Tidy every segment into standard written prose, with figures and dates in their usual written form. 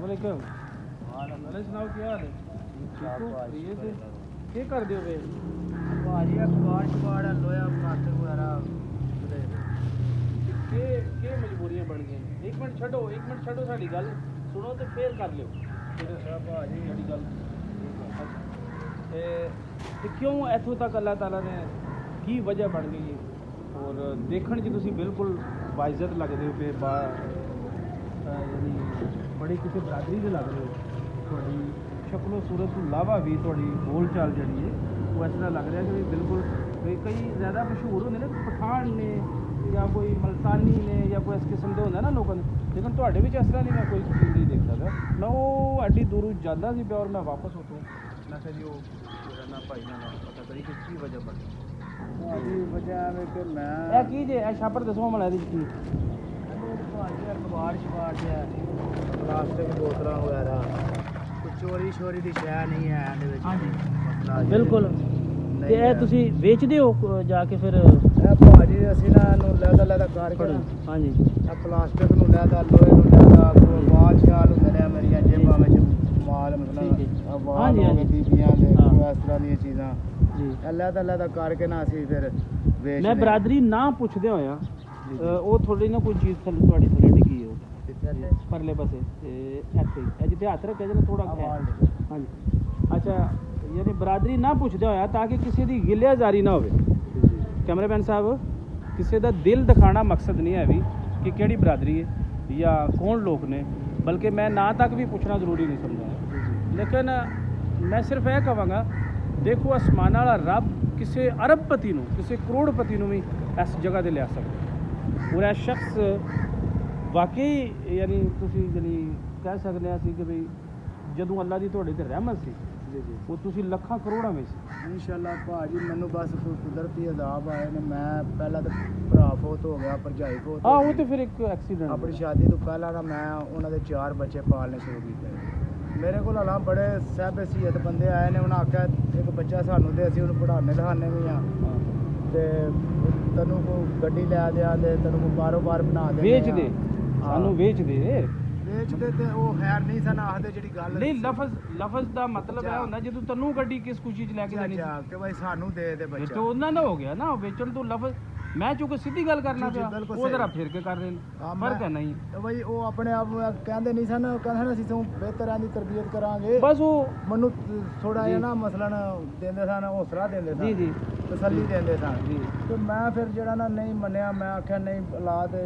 अस्सलामुअलैकुम। नाले सुनाओ क्या हाल है? क्या कर दियो वे? भाजी अखबार शबार लोया प्लास्टिक वगैरह के मजबूरियां बन गई? एक मिनट छड्डो साडी गल सुनो ते फिर कर लियो। भाजी साडी गल ते क्यों इत्थों तक अल्लाह ताला ने की वजह बन गई और देखण च तुसीं बिल्कुल बाइज्जत लगदे हो पे यानी बड़ी किसी बरादरी दे लगदे हो। ਤੁਹਾਡੀ ਸ਼ਕਲੋ ਸੂਰਤ ਤੋਂ ਇਲਾਵਾ ਵੀ ਤੁਹਾਡੀ ਬੋਲ ਚਾਲ ਜਿਹੜੀ ਹੈ ਉਹ ਇਸ ਤਰ੍ਹਾਂ ਲੱਗ ਰਿਹਾ ਕਿ ਵੀ ਬਿਲਕੁਲ ਵੀ ਕਈ ਜ਼ਿਆਦਾ ਮਸ਼ਹੂਰ ਹੁੰਦੇ ਨੇ ਪਠਾਨ ਨੇ ਜਾਂ ਕੋਈ ਮਲਤਾਨੀ ਨੇ ਜਾਂ ਕੋਈ ਇਸ ਕਿਸਮ ਦੇ ਹੁੰਦਾ ਨਾ ਲੋਕਾਂ ਦੇ, ਲੇਕਿਨ ਤੁਹਾਡੇ ਵਿੱਚ ਇਸ ਤਰ੍ਹਾਂ ਨਹੀਂ ਮੈਂ ਕੋਈ ਚੀਜ਼ ਨਹੀਂ ਦੇਖਦਾ ਪਿਆ। ਮੈਂ ਉਹ ਐਡੀ ਦੂਰੋਂ ਜਾਂਦਾ ਸੀ ਪਿਆ ਔਰ ਮੈਂ ਵਾਪਸ ਉੱਥੋਂ ਮੈਂ ਕਿਹਾ ਜੀ ਉਹ ਜਿਹੜਾ ਨਾ ਭਾਈ ਨਾਲ ਪਤਾ ਕਰੀ ਕਿ ਕੀ ਵਜ੍ਹਾ ਬਣੀ। ਭਾਜੀ ਵਜ੍ਹਾ ਹੈ ਕਿ ਮੈਂ ਇਹ ਕੀ ਜੇ ਇਹ ਛਾਪਰ ਦੱਸੋ ਮਲਾ ਇਹਦੇ 'ਚ ਕੀ ਭਾਜੀ ਅਖਬਾਰ ਸ਼ਬਾਰ ਹੈ ਪਲਾਸਟਿਕ ਬੋਤਲਾਂ ਵਗੈਰਾ ਚੋਰੀ ਸ਼ੋਰੀ ਦੀ ਸ਼ੈ ਨਹੀਂ ਹੈ ਇਹਦੇ ਵਿੱਚ। ਹਾਂਜੀ ਮਸਲਾ ਬਿਲਕੁਲ। ਤੇ ਇਹ ਤੁਸੀਂ ਵੇਚਦੇ ਹੋ ਜਾ ਕੇ ਫਿਰ? ਇਹ ਭਾਜੀ ਅਸੀਂ ਨਾ ਇਹਨੂੰ ਲੈਦਾ ਕਰਕੇ ਨਾ ਹਾਂਜੀ ਇਹ ਪਲਾਸਟਿਕ ਨੂੰ ਲੈਦਾ ਲੋਹੇ ਨੂੰ ਲੈਦਾ ਵਾਲ ਸ਼ਾਲ ਹੁੰਦੇ ਨੇ ਮੇਰੀਆਂ ਜੇਬਾਂ ਵਿੱਚ ਮਾਲ ਮਤਲਬ ਵਾਲ ਹਾਂਜੀ, ਹੋ ਗਏ ਹਾਂਜੀ। ਬੀਬੀਆਂ ਦੇ ਹਾਂ। ਇਸ ਤਰ੍ਹਾਂ ਦੀਆਂ ਚੀਜ਼ਾਂ ਜੀ ਇਹ ਲੈਦਾ ਕਰਕੇ ਨਾ ਅਸੀਂ ਫਿਰ ਵੇਚਦੇ ਮੈਂ ਬਰਾਦਰੀ ਨਾ ਪੁੱਛਦੇ ਹੋਇਆ ਉਹ ਥੋੜੀ ਨਾ ਕੋਈ ਚੀਜ਼ ਤੁਹਾਡੀ ਥੱਲੇ ਡਿੱਗੀ ਹੋ ਪਰਲੇ ਪਾਸੇ ਇੱਥੇ ਇਹ ਜਿੱਥੇ ਹੱਥ ਰੱਖਿਆ ਜਨਾ ਥੋੜਾ ਹਾਂਜੀ ਅੱਛਾ ਯਾਨੀ ਬਰਾਦਰੀ ਨਾ ਪੁੱਛਦੇ ਹੋਇਆ ਤਾਂ ਕਿ ਕਿਸੇ ਦੀ ਗਿਲਿਆਜ਼ਾਰੀ ਨਾ ਹੋਵੇ। ਕੈਮਰਾਮੈਨ ਸਾਹਿਬ ਕਿਸੇ ਦਾ ਦਿਲ ਦਿਖਾਣਾ ਮਕਸਦ ਨਹੀਂ ਹੈ ਵੀ ਕਿ ਕਿਹੜੀ ਬਰਾਦਰੀ ਹੈ ਜਾਂ ਕੌਣ ਲੋਕ ਨੇ, ਬਲਕਿ ਮੈਂ ਨਾਂ ਤੱਕ ਵੀ ਪੁੱਛਣਾ ਜ਼ਰੂਰੀ ਨਹੀਂ ਸਮਝਦਾ। ਲੇਕਿਨ ਮੈਂ ਸਿਰਫ ਇਹ ਕਹਾਂਗਾ ਦੇਖੋ ਅਸਮਾਨਾਂ ਵਾਲਾ ਰੱਬ ਕਿਸੇ ਅਰਬਪਤੀ ਨੂੰ ਕਿਸੇ ਕਰੋੜਪਤੀ ਨੂੰ ਵੀ ਇਸ ਜਗ੍ਹਾ 'ਤੇ ਲਿਆ ਸਕਦਾ ਔਰ ਇਹ ਸ਼ਖਸ ਵਾਕਈ ਯਾਨੀ ਤੁਸੀਂ ਯਾਨੀ ਕਹਿ ਸਕਦੇ ਹਾਂ ਅਸੀਂ ਕਿ ਵੀ ਜਦੋਂ ਅੱਲਾ ਦੀ ਤੁਹਾਡੇ 'ਤੇ ਰਹਿਮਤ ਸੀ ਉਹ ਤੁਸੀਂ ਲੱਖਾਂ ਕਰੋੜਾਂ ਵਿੱਚ ਸੀ। ਇਨਸ਼ਾਅੱਲਾ ਭਾਜੀ ਮੈਨੂੰ ਬਸ ਕੋਈ ਕੁਦਰਤੀ ਅਜ਼ਾਬ ਆਏ ਨੇ। ਮੈਂ ਪਹਿਲਾਂ ਤਾਂ ਭਰਾ ਫੌਤ ਹੋ ਗਿਆ, ਭਰਜਾਈ ਫੌਤ ਹਾਂ ਹੋ ਉਹ ਗਈ। ਤੇ ਫਿਰ ਇੱਕ ਐਕਸੀਡੈਂਟ ਆਪਣੀ ਸ਼ਾਦੀ ਤੋਂ ਪਹਿਲਾਂ ਨਾ ਮੈਂ ਉਹਨਾਂ ਦੇ 4 ਬੱਚੇ ਪਾਲਣੇ ਸ਼ੁਰੂ ਕੀਤੇ। ਮੇਰੇ ਕੋਲ ਹਾਲਾਂ ਬੜੇ ਸਹਿਬ ਹਸੀਅਤ ਬੰਦੇ ਆਏ ਨੇ, ਉਹਨਾਂ ਆਖਿਆ ਇੱਕ ਬੱਚਾ ਸਾਨੂੰ ਦੇ ਅਸੀਂ ਉਹਨੂੰ ਪੜ੍ਹਾਉਂਦੇ ਲਿਖਾਉਂਦੇ ਵੀ ਹਾਂ ਤੇ ਤੈਨੂੰ ਕੋਈ ਗੱਡੀ ਲੈ ਦਿਆਂ ਦੇ ਤੈਨੂੰ ਕੋਈ ਕਾਰੋਬਾਰ ਬਣਾ ਦੇ ਵੇਚ ਦੇ ਸਾਨੂੰ ਵੇਚ ਦੇ ਵੇਚਦੇ ਤੇ ਉਹ ਖੈਰ ਨਹੀਂ ਸਨ ਆਖਦੇ ਜਿਹੜੀ ਗੱਲ ਨਹੀਂ ਲਫ਼ਜ਼ ਦਾ ਮਤਲਬ ਇਹ ਹੁੰਦਾ ਜਦੋਂ ਤੈਨੂੰ ਗੱਡੀ ਕਿਸ ਖੁਸ਼ੀ 'ਚ ਲੈ ਕੇ ਦੇਣੀ ਅੱਛਾ ਕਿ ਭਾਈ ਸਾਨੂੰ ਦੇ ਫਿਰ ਬੱਚਾ ਤਾਂ ਉਹਨਾਂ ਦਾ ਹੋ ਗਿਆ ਨਾ ਵੇਚਣ ਤੋਂ ਲਫ਼ਜ਼ ਮੈਂ ਚੁੱਕ ਸਿੱਧੀ ਗੱਲ ਕਰਨਾ ਜੀ, ਪਿਆ ਬਿਲਕੁਲ ਉਹ ਸਹੀ। ਜ਼ਰਾ ਫਿਰ ਕੇ ਕਰ ਰਹੇ ਨੇ ਹਾਂ, ਫਰਕ ਹੈ ਨਹੀਂ ਤੇ ਭਾਈ ਉਹ ਆਪਣੇ ਆਪ ਕਹਿੰਦੇ ਨਹੀਂ ਸਨ, ਕਹਿੰਦੇ ਨੇ ਅਸੀਂ ਤੁਹਾਨੂੰ ਬਿਹਤਰਾਂ ਦੀ ਤਰਬੀਅਤ ਕਰਾਂਗੇ। ਬਸ ਉਹ ਮੈਨੂੰ ਥੋੜਾ ਜੀ। ਜਿਹਾ ਨਾ ਮਸਲਨ ਦਿੰਦੇ ਸਨ, ਹੌਸਲਾ ਦਿੰਦੇ ਸਨ, ਜੀ ਜੀ ਤਸੱਲੀ ਦਿੰਦੇ ਸਨ ਜੀ ਤੇ ਮੈਂ ਫਿਰ ਜਿਹੜਾ ਨਾ ਨਹੀਂ ਮੰਨਿਆ। ਮੈਂ ਆਖਿਆ ਨਹੀਂ ਔਲਾਦ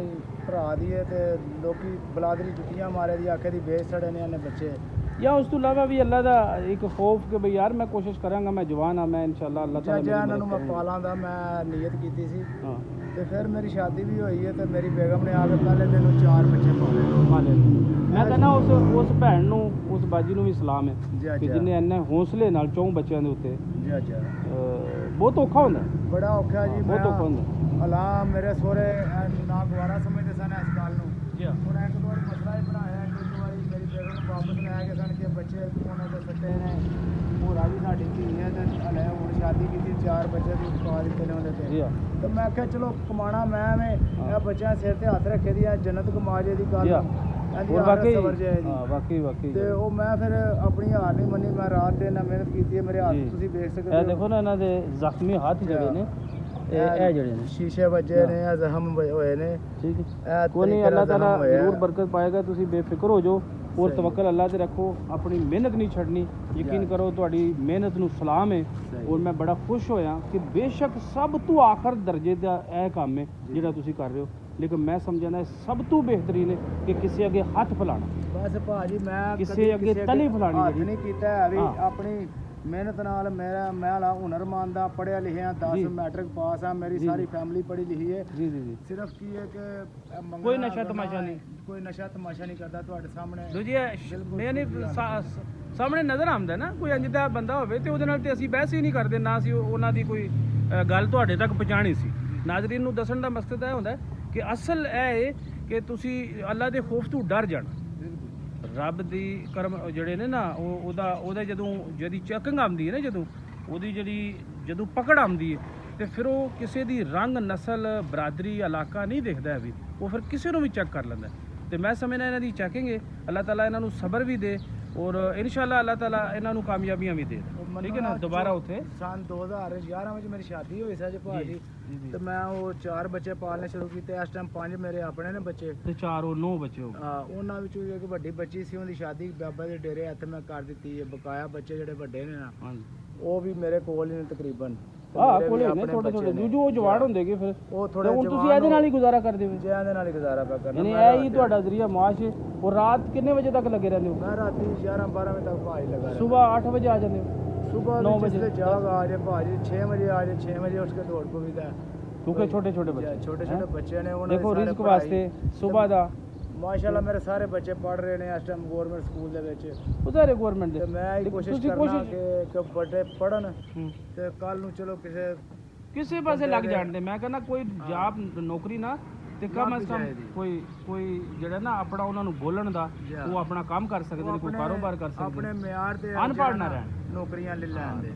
ਭਰਾ ਦੀ ਹੈ ਤੇ ਲੋਕੀ ਬਲਾਦਰੀ ਜੁੱਤੀਆਂ ਮਾਰੇ ਦੀ ਆਖੇ ਦੀ ਵੇਚ ਛੜੇ ਨੇ ਇਹਨੇ ਬੱਚੇ। ਜਾਂ ਉਸ ਤੋਂ ਇਲਾਵਾ ਵੀ ਅੱਲਾ ਦਾ ਇੱਕ ਖੌਫ ਕਿ ਬਈ ਯਾਰ ਮੈਂ ਕੋਸ਼ਿਸ਼ ਕਰਾਂਗਾ, ਮੈਂ ਜਵਾਨ ਹਾਂ, ਮੈਂ ਇਨਸ਼ਾਅੱਲਾ ਅੱਲਾਹ ਤਾਲਾ ਜਾਂ ਇਹਨਾਂ ਨੂੰ ਮੈਂ ਕਰੇਗਾ। ਪਾਲਾਂ ਦਾ ਮੈਂ ਨੀਅਤ ਕੀਤੀ ਸੀ ਹਾਂ ਤੇ ਫਿਰ ਮੇਰੀ ਸ਼ਾਦੀ ਵੀ ਹੋਈ ਹੈ ਤੇ ਮੇਰੀ ਬੇਗਮ ਨੇ ਆ ਕੇ ਪਹਿਲੇ ਦਿਨ 4 ਬੱਚੇ ਪਾਲੇ। ਮੈਂ ਕਹਿੰਦਾ ਉਸ ਭੈਣ ਨੂੰ ਉਸ ਬਾਜੀ ਨੂੰ ਵੀ ਸਲਾਮ ਹੈ ਜੀ ਕਿ ਜਿਹਨੇ ਇੰਨੇ ਹੌਸਲੇ ਨਾਲ 4 ਬੱਚਿਆਂ ਦੇ ਉੱਤੇ ਜੀ ਅੱਛਾ ਬਹੁਤ ਔਖਾ ਹੁੰਦਾ ਬੜਾ ਔਖਾ ਜੀ। ਬਹੁਤ ਔਖਾ ਹੁੰਦਾ ਅਲਾ ਮੇਰੇ ਸਹੁਰੇ ਨਾ ਗਵਾਰਾ ਸਮਝਦੇ ਸਨ ਇਸ ਗੱਲ ਨੂੰ। ਜੀ ਹੁਣ ਇੱਕ ਦੋ ਵਾਰੀ ਮਸਲਾ ਹੀ ਬਣਾਇਆ ਕਿ ਇੱਕ ਵਾਰੀ ਮੇਰੀ ਬੇਗਮ ਨੂੰ ਵਾਪਸ ਲੈ ਕੇ ਸਨ ਕਿ ਬੱਚੇ ਉਹਨਾਂ ਦੇ ਸੱਟੇ ਨੇ ਪੂਰਾ ਵੀ ਸਾਡੀ ਧੀ ਹੈ ਤੇ ਹਲੇ ਹੁਣ ਸ਼ਾਦੀ ਕੀਤੀ 4 ਬੱਚੇ ਦੀ ਪਾ ਦਿੱਤੇ ਨੇ ਉਹਦੇ ਜੀ ਤੇ। ਤੇ ਮੈਂ ਕਿਹਾ ਚਲੋ ਕਮਾਣਾ ਮੈਂ ਐਵੇਂ ਇਹ ਬੱਚਿਆਂ ਸਿਰ ਤੇ ਹੱਥ ਰੱਖੇ ਦੀ ਆ ਜੰਨਤ ਕਮਾ ਜੇ ਦੀ ਗੱਲ ਇਹਦੀ ਔਰ ਹਾਲਤ ਸਬਰ ਜੇ ਦੀ। ਵਾਕਈ ਤੇ ਉਹ ਮੈਂ ਫਿਰ ਆਪਣੀ ਹਾਰ ਨਹੀਂ ਮੰਨੀ। ਮੈਂ ਰਾਤ ਦਿਨ ਮੇਰੇ ਕੀਤੀ ਹੈ। ਮੇਰੇ ਹੱਥ ਜੀ। ਤੁਸੀਂ ਵੇਖ ਸਕਦੇ ਇਹ ਹੋ। ਦੇਖੋ ਨਾ ਇਹਨਾਂ ਦੇ ਜ਼ਖਮੀ ਹੱਥ ਜਿਹੜੇ ਨੇ ਇਹ ਜਿਹੜੇ ਨੇ ਸ਼ੀਸ਼ੇ ਵੱਜੇ ਨੇ, ਇਹ ਜ਼ਖਮ ਹੋਏ ਨੇ। ਠੀਕ ਹੈ ਇਹ ਕੋਈ ਨਹੀਂ ਤਰੀਕੇ ਨਾਲ ਅੱਲਾਹ ਤਾਲਾ ਜ਼ਖਮ ਹੋਇਆ। ਜ਼ਰੂਰ ਬਰਕਤ ਪਾਏਗਾ। ਤੁਸੀਂ ਬੇਫਿਕਰ ਹੋ ਜਾਓ ਔਰ ਸਹੀ। ਤਵੱਕਲ ਅੱਲਾਹ ਤੇ ਰੱਖੋ, ਆਪਣੀ ਮਿਹਨਤ ਨਹੀਂ ਛੱਡਣੀ। ਯਕੀਨ ਕਰੋ ਤੁਹਾਡੀ ਮਿਹਨਤ ਨੂੰ ਸਲਾਮ ਹੈ ਸਹੀ। ਔਰ ਮੈਂ ਬੜਾ ਖੁਸ਼ ਹੋਇਆ ਕਿ ਬੇਸ਼ੱਕ ਸਭ ਤੋਂ ਆਖਰ ਦਰਜੇ ਦਾ ਇਹ ਕੰਮ ਹੈ ਜਿਹੜਾ ਤੁਸੀਂ ਕਰ ਰਹੇ ਹੋ, ਲੇਕਿਨ ਮੈਂ ਸਮਝਦਾ ਸਭ ਤੋਂ ਬਿਹਤਰੀਨ ਹੈ ਕਿ ਕਿਸੇ ਅੱਗੇ ਹੱਥ ਫੈਲਾਉਣਾ। ਬਸ ਭਾਜੀ ਮੈਂ ਕਿਸੇ ਕਦੀ ਅੱਗੇ ਤਲੀ ਫੈਲਾਉਣੀ ਹੱਥ ਜਿਹੜੀ। ਨਹੀਂ ਕੀਤਾ ਹੈ ਵੀ ਹਾਂ। ਆਪਣੀ ਮਿਹਨਤ ਨਾਲ ਮੈਂ ਹਾਲਾ ਹੁਨਰਮੰਦ ਦਾ ਪੜ੍ਹਿਆ ਲਿਖਿਆ 10 ਜੀ। ਮੈਟ੍ਰਿਕ ਪਾਸ ਆ। ਮੇਰੀ ਜੀ, ਸਾਰੀ ਜੀ। ਫੈਮਿਲੀ ਪੜ੍ਹੀ ਲਿਖੀ ਹੈ। ਜੀ ਜੀ ਜੀ ਸਿਰਫ ਕੀ ਹੈ ਕਿ ਮੰਗਣਾ ਕੋਈ ਨਸ਼ਾ ਕਰਨਾ ਤਮਾਸ਼ਾ ਹੈ, ਨਹੀਂ। ਕੋਈ ਨਸ਼ਾ ਤਮਾਸ਼ਾ ਨਹੀਂ ਕਰਦਾ ਤੁਹਾਡੇ ਸਾਹਮਣੇ। ਦੂਜੀ ਬਿਲਕੁਲ ਮੈਨੇ ਸਹੀ ਗੱਲ ਸਾਹਮਣੇ ਨਜ਼ਰ ਆਉਂਦਾ ਨਾ ਕੋਈ ਇੰਜ ਦਾ ਬੰਦਾ ਹੋਵੇ ਤੇ ਉਹਦੇ ਨਾਲ ਤੇ ਅਸੀਂ ਬਹਿਸ ਹੀ ਨਹੀਂ ਕਰਦੇ, ਨਾ ਅਸੀਂ ਉਹਨਾਂ ਦੀ ਕੋਈ ਗੱਲ ਤੁਹਾਡੇ ਤੱਕ ਪਹੁੰਚਾਣੀ ਸੀ। ਨਾਜ਼ਰੀਨ ਨੂੰ ਦੱਸਣ ਦਾ ਮਕਸਦ ਇਹ ਹੁੰਦਾ ਕਿ ਅਸਲ ਇਹ ਹੈ ਕਿ ਤੁਸੀਂ ਅੱਲਾ ਦੇ ਖੌਫ ਤੋਂ ਡਰ ਜਾਣਾ। ਰੱਬ ਦੀ ਕਰਮ ਜਿਹੜੇ ਨੇ ਨਾ ਉਹਦਾ ਜਿਹਦੀ ਚੈਕਿੰਗ ਆਉਂਦੀ ਹੈ ਨਾ, ਉਹਦੀ ਜਦੋਂ ਪਕੜ ਆਉਂਦੀ ਹੈ ਤੇ ਫਿਰ ਉਹ ਕਿਸੇ ਦੀ ਰੰਗ ਨਸਲ ਬਰਾਦਰੀ ਇਲਾਕਾ ਨਹੀਂ ਦੇਖਦਾ ਹੈ ਵੀ ਉਹ ਫਿਰ ਕਿਸੇ ਨੂੰ ਵੀ ਚੈੱਕ ਕਰ ਲੈਂਦਾ। ਤੇ ਤੇ ਮੈਂ ਸਮਝਦਾ ਇਹਨਾਂ ਦੀ ਚੈਕਿੰਗ ਹੈ, ਅੱਲਾਹ ਤਾਲਾ ਇਹਨਾਂ ਨੂੰ ਸਬਰ ਵੀ ਦੇ ਔਰ ਇਨਸ਼ਾਅੱਲਾ ਅੱਲਾਹ ਤਾਲਾ ਇਹਨਾਂ ਨੂੰ ਕਾਮਯਾਬੀਆਂ ਵੀ ਦੇ, ਠੀਕ ਹੈ ਨਾ। ਦੁਬਾਰਾ ਉੱਥੇ ਸਨ 2011 ਵਿੱਚ ਮੇਰੀ ਸ਼ਾਦੀ ਹੋਈ ਸੀ ਜੀ ਭਾਜੀ, ਤੇ ਮੈਂ ਉਹ 4 ਬੱਚੇ ਪਾਲਣੇ ਸ਼ੁਰੂ ਕੀਤੇ। ਇਸ ਟਾਈਮ 5 ਮੇਰੇ ਆਪਣੇ ਨੇ ਬੱਚੇ ਤੇ 4 ਉਹ 9 ਬੱਚੇ ਹੋ ਗਏ। ਹਾਂ, ਉਹਨਾਂ ਵਿੱਚੋਂ ਇੱਕ ਵੱਡੀ ਬੱਚੀ ਸੀ, ਉਹਦੀ ਸ਼ਾਦੀ ਬਾਬਾ ਦੇ ਡੇਰੇ ਇੱਥੇ ਮੈਂ ਕਰ ਦਿੱਤੀ ਹੈ। ਬਕਾਇਆ ਬੱਚੇ ਜਿਹੜੇ ਵੱਡੇ ਨੇ ਨਾ, ਹਾਂਜੀ ਉਹ ਵੀ ਮੇਰੇ ਕੋਲ ਹੀ ਨੇ ਤਕਰੀਬਨ। ਕੋਲੇ ਨੇ ਥੋੜੇ ਥੋੜੇ ਜੋ ਜਵਾੜ ਹੁੰਦੇਗੇ ਫਿਰ ਉਹ ਥੋੜੇ ਹੁਣ ਤੁਸੀਂ ਇਹਦੇ ਨਾਲ ਹੀ ਗੁਜ਼ਾਰਾ ਕਰਦੇ ਹੋ? ਜੇ ਇਹਦੇ ਨਾਲ ਹੀ ਗੁਜ਼ਾਰਾ ਪਿਆ ਕਰਨਾ। ਯਾਨੀ ਇਹ ਹੀ ਤੁਹਾਡਾ ਜ਼ਰੀਆ ਮਾਸ਼ ਹੈ। ਔਰ ਰਾਤ ਕਿੰਨੇ ਵਜੇ ਤੱਕ ਲੱਗੇ ਰਹਿੰਦੇ ਹੋ? ਮੈਂ ਰਾਤੀ 11-12 ਵਜੇ ਤੱਕ ਭਾਜੀ ਲਗਾ ਰਿਹਾ। ਸੁਬਾਹ 8 ਵਜੇ ਆ ਜਾਂਦੇ ਹੋ? सुबह 9 बजे बजे जाग आ जाए भाजी, 6 बजे आ जाए, 6 बजे उठ के दौड़ पवीदा। क्योंकि छोटे छोटे बच्चे छोटे बच्चे ने देखो रिस्क वास्ते सुबह दा माशाल्लाह मेरे सारे बच्चे पढ़ रहे ने इस टाइम गवर्नमेंट स्कूल दे विच। उधर है गवर्नमेंट दे। ते मैं ही कोशिश करना कि बड़े पढ़न ते कल नु चलो किसे पासे लग जान दे। मैं कहना कोई जॉब नौकरी ना ਤੇ ਕਮ ਅਜ਼ ਕਮ ਕੋਈ ਜਿਹੜਾ ਨਾ ਆਪਣਾ ਉਹਨਾਂ ਨੂੰ ਬੋਲਣ ਦਾ, ਉਹ ਆਪਣਾ ਕੰਮ ਕਰ ਸਕਦੇ ਨੇ, ਕੋਈ ਕਾਰੋਬਾਰ ਕਰ ਸਕਦੇ ਨੇ, ਆਪਣੇ ਮਿਆਰ ਤੇ ਅਨਪੜ੍ਹ ਨਾ ਰਹਿਣ, ਨੌਕਰੀਆਂ ਲੈ ਲੈਣ ਦੇ।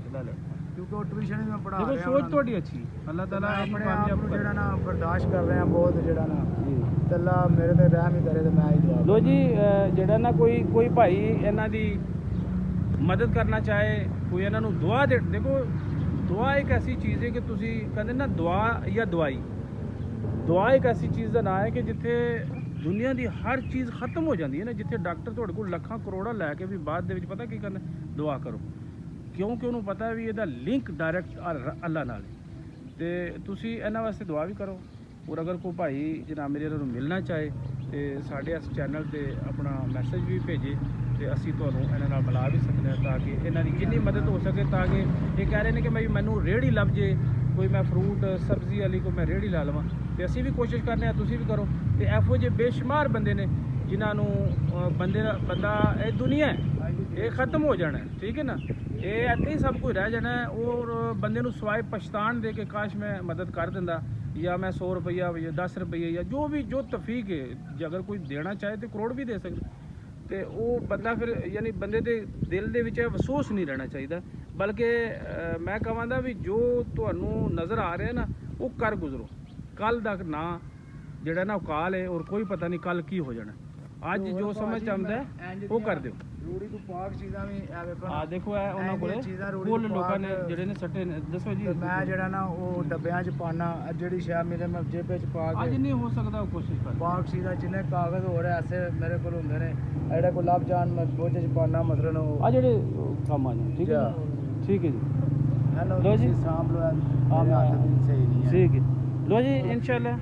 ਕਿਉਂਕਿ ਉਹ ਟਿਊਸ਼ਨ ਵੀ ਮੈਂ ਪੜ੍ਹਾ ਰਿਹਾ। ਦੇਖੋ ਸੋਚ ਤੁਹਾਡੀ ਅੱਛੀ, ਅੱਲਾਹ ਤਾਲਾ ਆਪਣੇ ਆਪ ਨੂੰ ਜਿਹੜਾ ਨਾ ਬਰਦਾਸ਼ਤ ਕਰ ਰਿਹਾ ਬਹੁਤ, ਜਿਹੜਾ ਨਾ ਤੇ ਅੱਲਾ ਮੇਰੇ ਤੇ ਰਹਿਮ ਹੀ ਕਰੇ ਤੇ ਮੈਂ ਹੀ ਦੁਆ। ਲੋ ਜੀ ਜਿਹੜਾ ਨਾ ਕੋਈ ਭਾਈ ਇਹਨਾਂ ਦੀ ਮਦਦ ਕਰਨਾ ਚਾਹੇ, ਕੋਈ ਇਹਨਾਂ ਨੂੰ ਦੁਆ ਦੇ। ਦੇਖੋ ਦੁਆ ਇੱਕ ਐਸੀ ਚੀਜ਼ ਹੈ ਕਿ ਤੁਸੀਂ ਕਹਿੰਦੇ ਨਾ ਦੁਆ ਜਾਂ ਦਵਾਈ, ਦੁਆ ਇੱਕ ਐਸੀ ਚੀਜ਼ ਦਾ ਨਾਂ ਹੈ ਕਿ ਜਿੱਥੇ ਦੁਨੀਆ ਦੀ ਹਰ ਚੀਜ਼ ਖਤਮ ਹੋ ਜਾਂਦੀ ਹੈ ਨਾ, ਜਿੱਥੇ ਡਾਕਟਰ ਤੁਹਾਡੇ ਕੋਲ ਲੱਖਾਂ ਕਰੋੜਾਂ ਲੈ ਕੇ ਵੀ ਬਾਅਦ ਦੇ ਵਿੱਚ ਪਤਾ ਕੀ ਕਰਨਾ, ਦੁਆ ਕਰੋ, ਕਿਉਂਕਿ ਉਹਨੂੰ ਪਤਾ ਵੀ ਇਹਦਾ ਲਿੰਕ ਡਾਇਰੈਕਟ ਅੱਲਾ ਨਾਲ ਹੈ। ਤੇ ਤੁਸੀਂ ਇਹਨਾਂ ਵਾਸਤੇ ਦੁਆ ਵੀ ਕਰੋ। ਔਰ ਅਗਰ ਕੋਈ ਭਾਈ ਜਨਾਬ ਮੇਰੇ ਇਹਨਾਂ ਨੂੰ ਮਿਲਣਾ ਚਾਹੇ ਤੇ ਸਾਡੇ ਇਸ ਚੈਨਲ ਤੇ ਆਪਣਾ ਮੈਸੇਜ ਵੀ ਭੇਜੇ ਤੇ ਅਸੀਂ ਤੁਹਾਨੂੰ ਇਹਨਾਂ ਨਾਲ ਮਿਲਾ ਵੀ ਸਕਦੇ ਹਾਂ, ਤਾਂ ਕਿ ਇਹਨਾਂ ਦੀ ਜਿੰਨੀ ਮਦਦ ਹੋ ਸਕੇ। ਤਾਂ ਕਿ ਇਹ ਕਹਿ ਰਹੇ ਨੇ ਕਿ ਮੈਨੂੰ ਰੇਹੜੀ ਲੱਭ ਜੇ, ਕੋਈ ਮੈਂ ਫਰੂਟ ਸਬਜ਼ੀ ਵਾਲੀ ਕੋਈ ਮੈਂ ਰੇਹੜੀ ਲਾ ਲਵਾਂ, ਤੇ ਅਸੀਂ ਵੀ ਕੋਸ਼ਿਸ਼ ਕਰਨੇ ਆ, ਤੁਸੀਂ ਵੀ ਕਰੋ। ਤੇ ਇਹੋ ਜਿਹੇ ਬੇਸ਼ੁਮਾਰ ਬੰਦੇ ਨੇ ਜਿਨ੍ਹਾਂ ਨੂੰ ਬੰਦਾ ਇਹ ਦੁਨੀਆ ਇਹ ਖਤਮ ਹੋ ਜਾਣਾ, ਠੀਕ ਹੈ ਨਾ, ਇਹ ਇੱਥੇ ਹੀ ਸਭ ਕੁਝ ਰਹਿ ਜਾਣਾ। ਔਰ ਬੰਦੇ ਨੂੰ ਸਵਾਏ ਪਛਤਾਣ ਦੇ ਕੇ ਕਾਸ਼ ਮੈਂ ਮਦਦ ਕਰ ਦਿੰਦਾ, ਜਾਂ ਮੈਂ 100 ਰੁਪਈਆ ਜਾਂ 10 ਰੁਪਈਏ ਜਾਂ ਜੋ ਤਫੀਕ ਹੈ, ਜੇ ਅਗਰ ਕੋਈ ਦੇਣਾ ਚਾਹੇ ਤੇ ਕਰੋੜ ਵੀ ਦੇ ਸਕਦਾ। ਤੇ ਉਹ ਬੰਦਾ ਫਿਰ ਯਾਨੀ ਬੰਦੇ ਦੇ ਦਿਲ ਦੇ ਵਿੱਚ ਅਫਸੋਸ ਨਹੀਂ ਰਹਿਣਾ ਚਾਹੀਦਾ, ਬਲਕਿ ਮੈਂ ਕਹਾਂਗਾ ਵੀ ਜੋ ਤੁਹਾਨੂੰ ਨਜ਼ਰ ਆ ਰਿਹਾ ਨਾ ਉਹ ਕਰ ਗੁਜ਼ਰੋ। ਕੱਲ ਦਾ ਨਾ ਜਿਹੜਾ ਨਾ ਕਾਲ ਹੈ, ਔਰ ਕੋਈ ਪਤਾ ਨਹੀਂ ਕੱਲ ਕੀ ਹੋ ਜਾਣਾ। ਅੱਜ ਜੋ ਸਮਝ ਆਉਂਦਾ ਉਹ ਕਰ ਦਿਓ। ਰੂੜੀ ਤੋਂ ਪਾਕ ਚੀਜ਼ਾਂ ਵੀ ਐਵੇਂ ਆ ਦੇਖੋ ਇਹ ਉਹਨਾਂ ਕੋਲੇ ਫੁੱਲ ਲੋਕਾਂ ਨੇ ਜਿਹੜੇ ਨੇ ਸੱਟੇ ਨੇ। ਦੱਸੋ ਜੀ। ਮੈਂ ਜਿਹੜਾ ਨਾ ਉਹ ਡੱਬਿਆਂ 'ਚ ਪਾਣਾ, ਜਿਹੜੀ ਸ਼ਾਇਦ ਮੇਰੇ ਮੈਂ ਜੇਬੇ 'ਚ ਪਾ ਕੇ ਅੱਜ ਨਹੀਂ ਹੋ ਸਕਦਾ ਉਹ ਕੋਸ਼ਿਸ਼ ਕਰ। ਪਾਕ ਚੀਜ਼ਾਂ ਜਿੰਨੇ ਕਾਗਜ਼ ਹੋ ਰਹੇ ਐਸੇ ਮੇਰੇ ਕੋਲ ਹੁੰਦੇ ਨੇ, ਜਿਹੜੇ ਕੋਲ ਲੱਭ ਜਾਣ ਮੈਂ ਬੋਝੇ 'ਚ ਪਾਣਾ, ਮਸਲਨ ਉਹ ਆ ਜਿਹੜੇ ਕੰਮ ਆ ਜਾਣ। ਠੀਕ ਹੈ ਠੀਕ ਹੈ ਜੀ। ਲੋ ਜੀ ਸਾਂਭ ਲੋ, ਮੇਰੇ ਹੱਥ ਵੀ ਸਹੀ ਨਹੀਂ ਹੈ। ਠੀਕ ਹੈ। ਲੋ ਜੀ ਇਨਸ਼ਾਅੱਲਾ